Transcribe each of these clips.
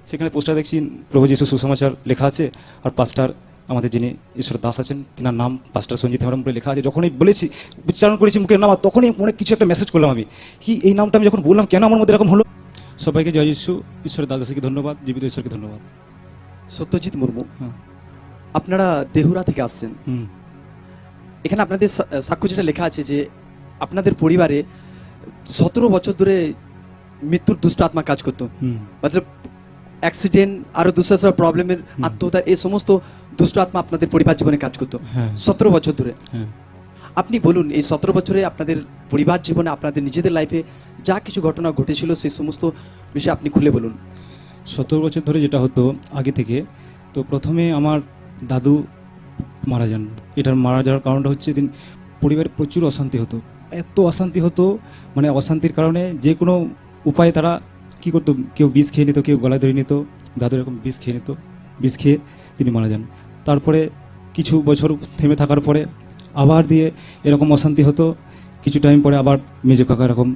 সেখানে পোস্টার দেখছি প্রভু যীশু সুসমাচার লেখা আছে, আর পাস্টার আমাদের যিনি ঈশ্বর দাস আছেন তিনার নাম পাস্টার সঞ্জিত হেমরম বলে লেখা আছে। যখনই বলেছি, উচ্চারণ করেছি মুখের নাম, তখনই অনেক কিছু একটা মেসেজ করলাম আমি, কি এই নামটা আমি যখন বললাম কেন আমার মধ্যে এরকম হলো। সবাইকে জয় যীশু, ঈশ্বরের দাসকে ধন্যবাদ, জীবিত ঈশ্বরকে ধন্যবাদ। সত্যজিৎ মুর্মু, হ্যাঁ। আপনারা দেহুরা থেকে আসছেন। এখানে আপনাদের সাক্ষ্য যেটা লেখা আছে যে আপনাদের পরিবারে 17 বছর ধরে মৃত্যুর দুষ্ট আত্মা কাজ করতো, মতলব অ্যাক্সিডেন্ট আরো দুসরা প্রবলেমের আত্মহত্যা, এই সমস্ত দুষ্ট আত্মা আপনাদের পরিবার জীবনে কাজ করতো 17 বছর ধরে। আপনি বলুন, এই 17 বছরে আপনাদের পরিবার জীবনে, আপনাদের নিজেদের লাইফে যা কিছু ঘটনা ঘটেছিল সেই সমস্ত বিষয়ে আপনি খুলে বলুন। 17 বছর ধরে যেটা হতো আগে থেকে, তো প্রথমে আমার দাদু মারা যান। এটার মারা যাওয়ার কারণটা হচ্ছে দিন পরিবারে প্রচুর অশান্তি হতো, এত অশান্তি হতো, মানে অশান্তির কারণে যে কোনো উপায়ে তারা কী করতো, কেউ বিষ খেয়ে নিত, কেউ গলায় ধরে নিত। দাদু এরকম বিষ খেয়ে নিত, বিষ খেয়ে তিনি মারা যান। তারপরে কিছু বছর থেমে থাকার পরে আবার দিয়ে এরকম অশান্তি হতো। কিছু টাইম পরে আবার মেজো কাকা এরকম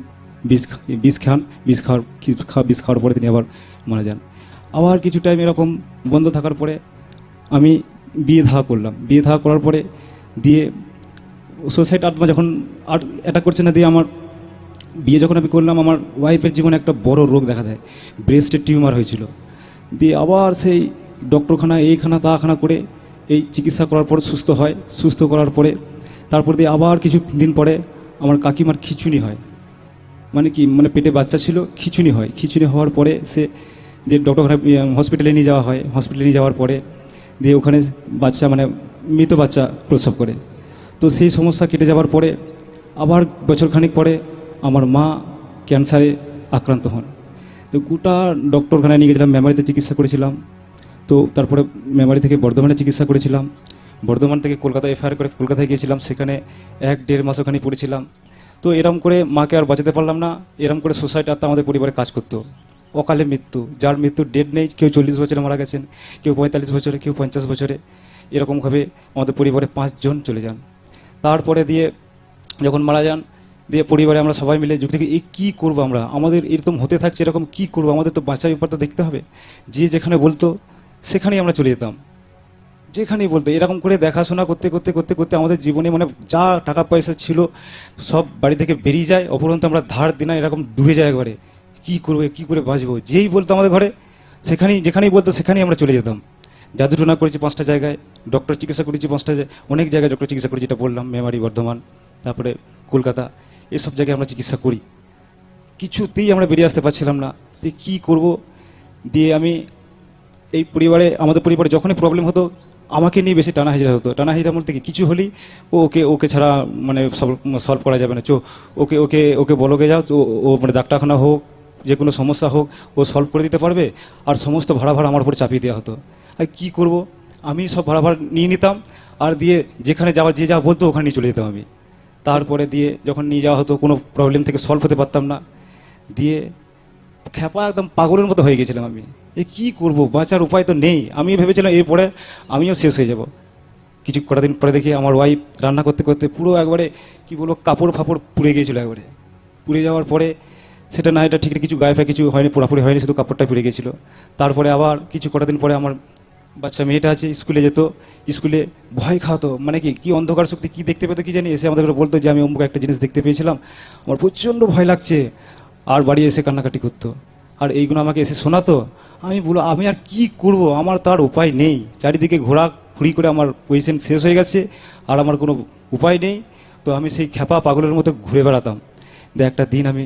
বিষ খাওয়ার পরে তিনি আবার মারা যান। আবার কিছু টাইম এরকম বন্ধ থাকার পরে আমি বিয়ে থা করলাম। বিয়ে থা করার পরে দিয়ে সোসাইটি আত্মা যখন অ্যাটাক করছে না, দিয়ে আমার বিয়ে যখন আমি করলাম, আমার ওয়াইফের জীবনে একটা বড় রোগ দেখা দেয়, ব্রেস্টের টিউমার হয়েছিল। দিয়ে আবার সেই ডক্টরখানা এইখানা তাখানা করে এই চিকিৎসা করার পর সুস্থ হয়। সুস্থ করার পরে তারপর দিয়ে আবার কিছু দিন পরে আমার কাকিমার খিঁচুনি হয়, মানে পেটে বাচ্চা ছিল, খিঁচুনি হয়। খিঁচুনি হওয়ার পরে সে দিয়ে ডক্টরখানা হসপিটালে নিয়ে যাওয়া হয়। হসপিটালে নিয়ে যাওয়ার পরে দিয়ে ওখানে বাচ্চা মানে মৃত বাচ্চা প্রসব করে। তো সেই সমস্যা কেটে যাওয়ার পরে আবার বছরখানিক পরে আমার মা ক্যান্সারে আক্রান্ত হন। তো গোটা ডক্টরখানায় নিয়ে গেছিলাম, মেমারিতে চিকিৎসা করেছিলাম। তো তারপরে মেমারি থেকে বর্ধমানে চিকিৎসা করেছিলাম। বর্ধমান থেকে কলকাতা এফআইআর করে কলকাতায় গিয়েছিলাম, সেখানে 1-1.5 মাস ওখানে পড়েছিলাম। তো এরম করে মাকে আর বাঁচাতে পারলাম না। এরম করে সোসাইটি আত্মা আমাদের পরিবারে কাজ করতো। অকালে মৃত্যু, যার মৃত্যুর ডেট নেই, কেউ 40 বছরে মারা গেছেন, কেউ 45 বছরে, কেউ 50 বছরে, এরকমভাবে আমাদের পরিবারে 5 জন চলে যান। তারপরে দিয়ে যখন মারা যান, দিয়ে পরিবারে আমরা সবাই মিলে যুক্তি এই কী করবো আমরা, আমাদের এরকম হতে থাকছে, এরকম কী করবো, আমাদের তো বাঁচার ব্যাপার তো দেখতে হবে। যে যেখানে বলতো সেখানেই আমরা চলে যেতাম, যেখানেই বলতো। এরকম করে দেখাশোনা করতে করতে করতে করতে আমাদের জীবনে মানে যা টাকা পয়সা ছিল সব বাড়ি থেকে বেরিয়ে যায়, অপরন্ত আমরা ধার দিনা এরকম ডুবে যায় একবারে। কী করবো, কী করে বাঁচবো, যেই বলতো আমাদের ঘরে সেখানেই, যেখানেই বলতো সেখানেই আমরা চলে যেতাম। জাদুটোনা করেছি 5টা জায়গায়, ডক্টর চিকিৎসা করেছি 5টা অনেক জায়গায় ডক্টর চিকিৎসা করেছি, যেটা বললাম মেমারি, বর্ধমান, তারপরে কলকাতা, এসব জায়গায় আমরা চিকিৎসা করি। কিছুতেই আমরা বেরিয়ে আসতে পারছিলাম না যে কী করব। দিয়ে আমি এই পরিবারে, আমাদের পরিবারে যখনই প্রবলেম হতো আমাকে নিয়ে বেশি টানা হাজিরা হতো। টানা হাজিরা বলতে কি, কিছু হলেই ওকে ছাড়া মানে সলভ করা যাবে না, ওকে ওকে ওকে বলোগে যাও, ও মানে ডাক্তারখানা হোক, যে কোনো সমস্যা হোক ও সলভ করে দিতে পারবে। আর সমস্ত ভাড়া আমার উপর চাপিয়ে দেওয়া হতো। আর কী করব, আমি সব ভাড়া নিয়ে নিতাম, আর দিয়ে যেখানে যাওয়ার যে যা বলতো ওখানে নিয়ে চলে যেতাম আমি। তারপরে দিয়ে যখন নিয়ে যাওয়া হতো কোনো প্রবলেম থেকে সলভ হতে পারতাম না, দিয়ে খ্যাপা একদম পাগলের মতো হয়ে গেছিলাম আমি। কী করব, বাঁচার উপায় তো নেই। আমি ভেবেছিলাম এরপরে আমিও শেষ হয়ে যাব। কিছু কটা দিন পরে দেখি আমার ওয়াইফ রান্না করতে করতে পুরো একবারে কী বলবো, কাপড় ফাপড় পুড়ে গিয়েছিলো একবারে। পুড়ে যাওয়ার পরে সেটা না, এটা ঠিক কিছু গায়ে ফায়ে কিছু হয়নি, পোড়াপুড়ি হয়নি, শুধু কাপড়টা পুড়ে গেছিলো। তারপরে আবার কিছু কটা দিন পরে আমার বাচ্চা মেয়েটা আছে, স্কুলে যেত, স্কুলে ভয় খাওয়াতো, মানে কি অন্ধকার শক্তি কী দেখতে পেতো কি জানি, এসে আমাদের বলতো যে আমি অমুক একটা জিনিস দেখতে পেয়েছিলাম, আমার প্রচণ্ড ভয় লাগছে। আর বাড়ি এসে কান্নাকাটি করতো, আর এইগুলো আমাকে এসে শোনাতো। আমি বলো আমি আর কি করব, আমার তার উপায় নেই। চারিদিকে ঘোরাঘুরি করে আমার পজিশন শেষ হয়ে গেছে, আর আমার কোনো উপায় নেই। তো আমি সেই খ্যাপা পাগলের মতো ঘুরে বেড়াতাম। একটা দিন আমি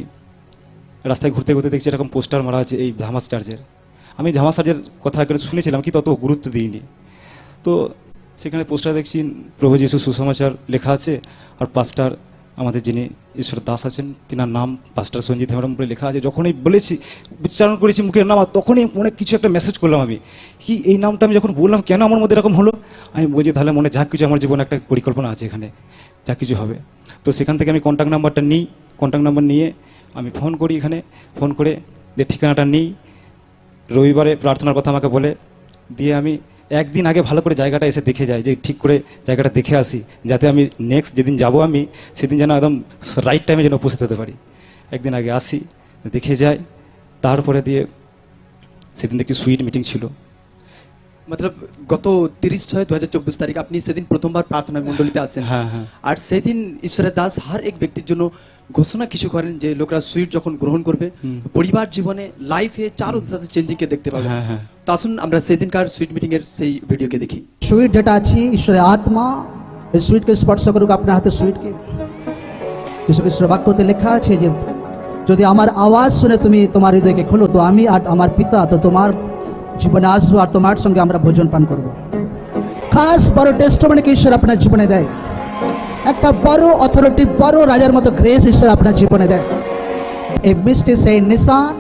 রাস্তায় ঘুরতে ঘুরতে দেখছি এরকম পোস্টার মারা আছে এই ধামাস চার্চের। আমি ধামাস চার্চের কথা এখানে শুনেছিলাম, কি তত গুরুত্ব দিইনি। তো সেখানে পোস্টার দেখছি প্রভু যীশু সুসমাচার লেখা আছে, আর পাস্টার আমাদের যিনি ঈশ্বর দাস আছেন তিনার নাম পাস্টার সঞ্জিত হেমরম বলে লেখা আছে। যখনই বলেছি, উচ্চারণ করেছি মুখের নাম, তখনই অনেক কিছু একটা মেসেজ করলাম আমি, কি এই নামটা আমি যখন বললাম কেন আমার মধ্যে এরকম হলো। আমি বলছি তাহলে মনে যা কিছু আমার জীবনে একটা পরিকল্পনা আছে, এখানে যা কিছু হবে। তো সেখান থেকে আমি কন্ট্যাক্ট নাম্বারটা নিই, কন্ট্যাক্ট নাম্বার নিয়ে আমি ফোন করি, এখানে ফোন করে যে ঠিকানাটা নিই। রবিবারে প্রার্থনার কথা আমাকে বলে দিয়ে আমি একদিন আগে ভালো করে জায়গাটা এসে দেখে যাই, যে ঠিক করে জায়গাটা দেখে আসি, যাতে আমি নেক্সট যেদিন যাব আমি সেদিন যেন একদম রাইট টাইমে যেন উপস্থিত হতে পারি। একদিন আগে আসি, দেখে যাই। তারপরে দিয়ে সেদিন দেখছি সুইট মিটিং ছিল। মতলব গত 30/6/2024 তারিখ আপনি সেদিন প্রথমবার প্রার্থনা মণ্ডলীতে আসেন। হ্যাঁ, হ্যাঁ। আর সেদিন ঈশ্বরের দাস হার এক ব্যক্তির জন্য ঘোষণা কিছু করেন যে লোকরা সুইট যখন গ্রহণ করবে পরিবার জীবনে লাইফে চারো দিশা চেঞ্জিং কে দেখতে পাবে। হ্যাঁ, হ্যাঁ। তো আসুন আমরা সেদিনকার সুইট মিটিং এর সেই ভিডিওকে দেখি। সুইট যেটা আছে ঈশ্বরের আত্মা, এই সুইটকে স্পর্শ করুক আপনার হাতে সুইটকে। যিশু খ্রিস্টের বাক্যতে লেখা আছে যে যদি আমার আওয়াজ শুনে তুমি তোমার হৃদয়কে খোলো তো আমি আর আমার পিতা তো তোমার জীবনে আসবো আর তোমার সঙ্গে আমরা ভোজন পান করব। খাস বড় টেস্টমনিকে ঈশ্বর আপনার জীবনে দেয়, একটা বড় অথরিটি, বড় রাজার মতো গ্রেস ঈশ্বর আপনার জীবনে দেয়। এই মিষ্টি সেই নিশান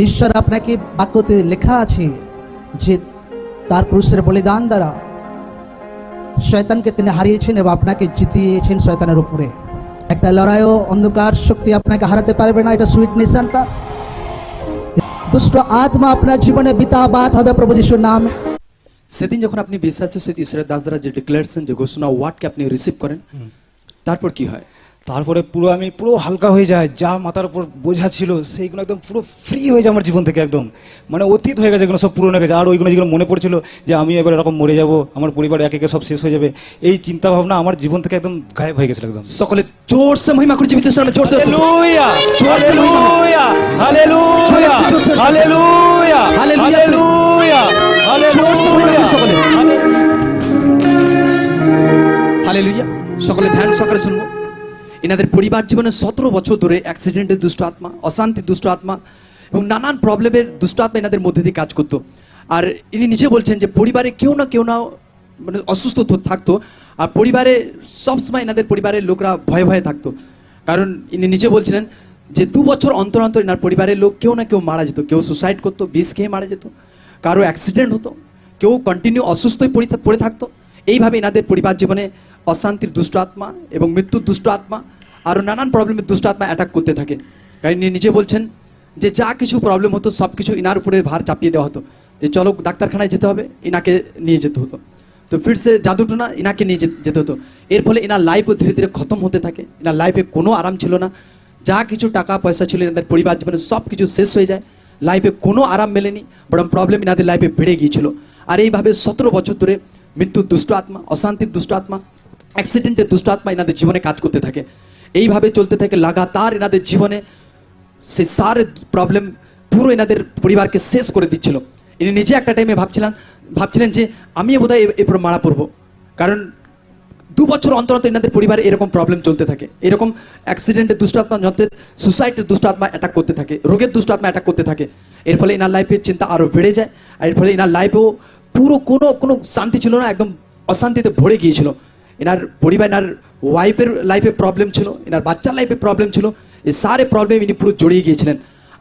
ঈশ্বর আপনাকে বাক্যতে লেখা আছে যে তার ক্রুশের বলিদান দ্বারা শয়তানকে তিনি হারিয়েছেন এবং আপনাকে জিতিয়েছেন শয়তানের উপরে। একটা লড়াইও অন্ধকার শক্তি আপনাকে হারাতে পারবে না, এটা সুইট নিশানটা। দুষ্ট আত্মা আপনার জীবনে বিতাবাদ হবে প্রভু যিশুর নামে। সেদিন যখন আপনি বিশ্বাসের সহিত ঈশ্বরের দাস দ্বারা যে ডিক্লারেশন যে ঘোষণা ওয়ার্ডকে আপনি রিসিভ করেন তারপর কি হয়? তারপরে আমি পুরো হালকা হয়ে যায়, যা মাথার উপর বোঝা ছিল সেইগুলো একদম পুরো ফ্রি হয়ে যায় আমার জীবন থেকে, একদম মানে অতীত হয়ে গেছে, এগুলো সব পুরনো হয়ে গেছে। আর ওইগুলো যেগুলো মনে পড়ছিল যে আমি এবার এরকম মরে যাব, আমার পরিবার একে একে সব শেষ হয়ে যাবে, এই চিন্তা ভাবনা আমার জীবন থেকে একদম গায়েব হয়ে গেছিল একদম। সকলে জোরসে মহিমা করে জীবিত ঈশ্বরের নামে জোরসে hallelujah, hallelujah, hallelujah, hallelujah, hallelujah, hallelujah. সকলে ধ্যান সহকারে শুনবো। এনাদের পরিবার জীবনে 17 বছর ধরে অ্যাক্সিডেন্টের দুষ্ট আত্মা, অশান্তির দুষ্ট আত্মা এবং নানান প্রবলেমের দুষ্ট আত্মা এনাদের মধ্যে দিয়ে কাজ করতো। আর ইনি নিজে বলছেন যে পরিবারে কেউ না মানে অসুস্থ থাকতো, আর পরিবারে সবসময় এনাদের পরিবারের লোকরা ভয়ে ভয়ে থাকতো। কারণ ইনি নিজে বলছিলেন যে 2 বছর অন্তর অন্তর এনার পরিবারের লোক কেউ না কেউ মারা যেত, কেউ সুসাইড করতো, বিষ খেয়ে মারা যেত, কারো অ্যাক্সিডেন্ট হতো, কেউ কন্টিনিউ অসুস্থই পড়ে থাকতো। এইভাবে এনাদের পরিবার জীবনে অশান্তির দুষ্ট আত্মা এবং মৃত্যুর দুষ্ট আত্মা আরও নানান প্রবলেমের দুষ্ট আত্মা অ্যাটাক করতে থাকে। কারণ ইনি নিজে বলছেন যে যা কিছু প্রবলেম হতো সব কিছু ইনার উপরে ভার চাপিয়ে দেওয়া হতো, যে চলো ডাক্তারখানায় যেতে হবে, ইনাকে নিয়ে যেতে হতো। তো ফিরসে জাদুটোনা ইনাকে নিয়ে যেতে হতো। এর ফলে এনার লাইফও ধীরে ধীরে খতম হতে থাকে। এনার লাইফে কোনো আরাম ছিল না, যা কিছু টাকা পয়সা ছিল এনাদের পরিবার জীবনে সব কিছু শেষ হয়ে যায়, লাইফে কোনো আরাম মেলেনি, বরং প্রবলেম এনাদের লাইফে বেড়ে গিয়েছিল। আর এইভাবে 17 বছর ধরে মৃত্যুর দুষ্ট আত্মা, অশান্তির দুষ্ট আত্মা, অ্যাক্সিডেন্টের দুষ্ট আত্মা এনাদের জীবনে কাজ করতে থাকে। এইভাবে চলতে থাকে লাগাতার এনাদের জীবনে। সে সারে প্রবলেম পুরো এনাদের পরিবারকে শেষ করে দিচ্ছিল। ইনি নিজে একটা টাইমে ভাবছিলেন যে আমিও বোধহয় এরপর মারা পড়বো। কারণ 2 বছর অন্তর অন্তর এনাদের পরিবারে এরকম প্রবলেম চলতে থাকে, এরকম অ্যাক্সিডেন্টের দুষ্ট আত্মা, সুসাইডের দুষ্ট আত্মা অ্যাটাক করতে থাকে, রোগের দুষ্ট আত্মা অ্যাটাক করতে থাকে। এর ফলে এনার লাইফের চিন্তা আরও বেড়ে যায়। আর এর ফলে এনার লাইফেও পুরো কোনো শান্তি ছিল না, একদম অশান্তিতে ভরে গিয়েছিল। এনার পরিবার, এনার ওয়াইফের লাইফে প্রবলেম ছিল, এনার বাচ্চার লাইফে প্রবলেম ছিল, এই সারে প্রবলেম ইনি পুরো জড়িয়ে গিয়েছিলেন।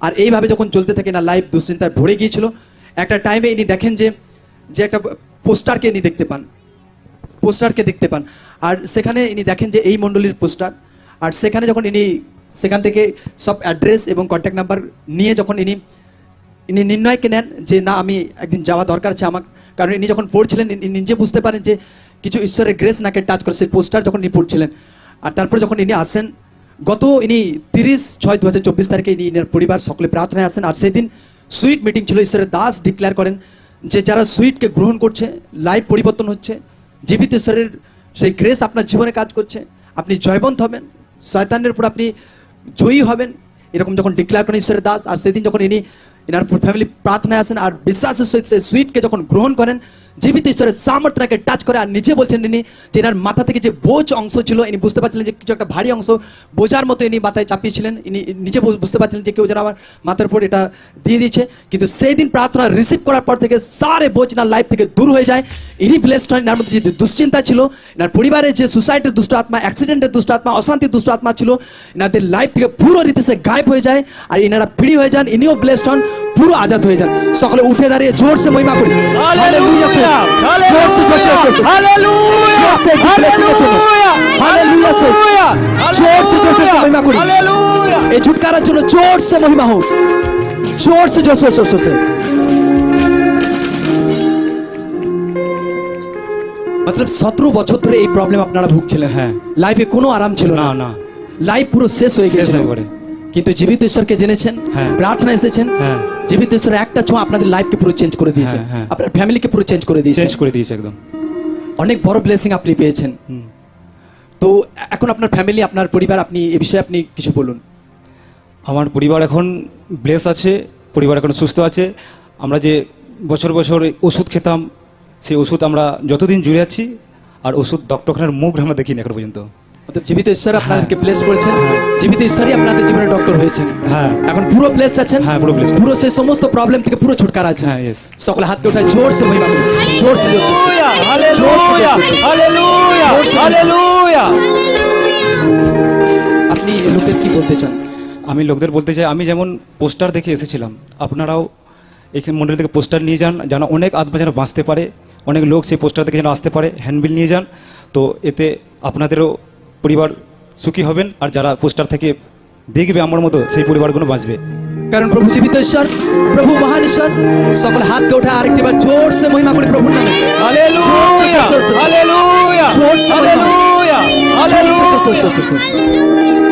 আর এইভাবে যখন চলতে থাকে এনার লাইফ দুশ্চিন্তায় ভরে গিয়েছিল। একটা টাইমে ইনি দেখেন যে একটা পোস্টারকে ইনি দেখতে পান। আর সেখানে ইনি দেখেন যে এই মণ্ডলীর পোস্টার। আর সেখানে যখন ইনি সেখান থেকে সব অ্যাড্রেস এবং কন্ট্যাক্ট নাম্বার নিয়ে যখন ইনি নির্ণয়কে নেন যে না আমি একদিন যাওয়া দরকার আছে আমার। কারণ ইনি যখন পড়ছিলেন ইনি নিজে বুঝতে পারেন যে কিছু ঈশ্বরের গ্রেস নাকে টাচ করে সেই পোস্টার যখন ইনি পড়ছিলেন। আর তারপর যখন ইনি আসেন ইনি 30/6/2024 তারিখে ইনার পরিবার সকলে প্রার্থনায় আসেন। আর সেদিন সুইট মিটিং ছিল। ঈশ্বরের দাস ডিক্লেয়ার করেন যে যারা সুইটকে গ্রহণ করছে লাইফ পরিবর্তন হচ্ছে, জীবিত ঈশ্বরের সেই গ্রেস আপনার জীবনে কাজ করছে, আপনি জয়বন্ত হবেন, শয়তানের উপর আপনি জয়ী হবেন, এরকম যখন ডিক্লেয়ার করেন ঈশ্বরের দাস। আর সেদিন যখন ইনি এনার ফ্যামিলি প্রার্থনায় আসেন আর বিশ্বাসের সহিত সেই সুইটকে যখন গ্রহণ করেন, জীবিত ঈশ্বরের সামর্থ্যকে টাচ করে। আর নিজে বলছেন ইনি যে এনার মাথা থেকে যে বোঝ অংশ ছিল ইনি বুঝতে পারছিলেন যে কিছু একটা ভারী অংশ বোঝার মতো ইনি মাথায় চাপিয়েছিলেন। ইনি নিজে বুঝতে পারছিলেন যে কেউ যেন আমার মাথার উপর এটা দিয়ে দিয়েছে। কিন্তু সেই দিন প্রার্থনা রিসিভ করার পর থেকে সারে বোঝ এনার লাইফ থেকে দূর হয়ে যায়। ইনি ব্লেসড হন। এনার মধ্যে যে দুশ্চিন্তা ছিল, এনার পরিবারে যে সুসাইডের দুষ্ট আত্মা, অ্যাক্সিডেন্টের দুষ্ট আত্মা, অশান্তির দুষ্ট আত্মা ছিল, এনাদের লাইফ থেকে পুরো রীতি সে গায়েব হয়ে যায়। আর এনারা ফ্রি হয়ে যান, ইনিও ব্লেসড হন, পুরো আজাদ হয়ে যান। সকলে উঠে দাঁড়িয়ে জোর সে মহিমা করি। Hallelujah, hallelujah, hallelujah. এই छुटकाराর জন্য জোর সে মহিমা হোক, জোর সে মতলব 17 বছর ধরে এই প্রবলেম আপনারা ভুগছিলেন। হ্যাঁ, লাইফে কোনো আরাম ছিল না, না, লাইফ পুরো শেষ হয়ে গেছে। একবারে। কিন্তু জীবিত ঈশ্বরকে জেনেছেন, হ্যাঁ, প্রার্থনা এসেছেন, হ্যাঁ, জীবিত ঈশ্বরের একটা ছোঁয়া আপনাদের লাইফকে পুরো চেঞ্জ করে দিয়েছে, হ্যাঁ, হ্যাঁ। আপনার ফ্যামিলিকে পুরো চেঞ্জ করে দিয়েছে, চেঞ্জ করে দিয়েছে একদম। অনেক বড় ব্লেসিং আপনি পেয়েছেন। হুম। তো এখন আপনার ফ্যামিলি, আপনার পরিবার, আপনি এ বিষয়ে আপনি কিছু বলুন। আমার পরিবার এখন ব্লেস আছে, পরিবার এখন সুস্থ আছে। আমরা যে বছর বছর ওষুধ খেতাম, সেই ওষুধ আমরা যতদিন জুড়ে আছি, আর ওষুধ ডক্টরখানার মুখ আমরা দেখিনি এখন পর্যন্ত। অতএব জীবিত ঈশ্বর আপনাদেরকে ব্লেস করেছেন, জীবিত ঈশ্বরই আপনাদের জীবনে ডক্টর হয়েছেন। হ্যাঁ। এখন পুরো ব্লেসড আছেন, হ্যাঁ, পুরো blessed পুরো সেই সমস্ত প্রবলেম থেকে পুরো ছুটকারা আছেন। হ্যাঁ, yes। সকলে হাতকে উঠায় জোর সে মহিমা করুন, জোর সে হালেলুয়া, হালেলুয়া, হালেলুয়া, হালেলুয়া। আপনি লোকের কি বলতে চান? আমি লোকদের বলতে চাই, আমি যেমন পোস্টার দেখে এসেছিলাম, আপনারাও এখানে মন্ডল থেকে পোস্টার নিয়ে যান, যেন অনেক আত্মা যেন বাঁচতে পারে, অনেক লোক সেই পোস্টার দেখে যেন আসতে পারে। হ্যান্ডবিল নিয়ে যান, তো এতে আপনাদেরও পরিবার সুখী হবেন, আর যারা পোস্টার থেকে দেখবে আমার মতো, সেই পরিবারগুলো বাঁচবে। কারণ প্রভু জীবিত ঈশ্বর, প্রভু মহান ঈশ্বর। সকলে হাতকে উঠায় আরেকটি বার জোর সে মহিমা করে প্রভুর নামে। হালেলুয়া, হালেলুয়া, জোর সে মহিমা। Hallelujah, hallelujah. জোর সে-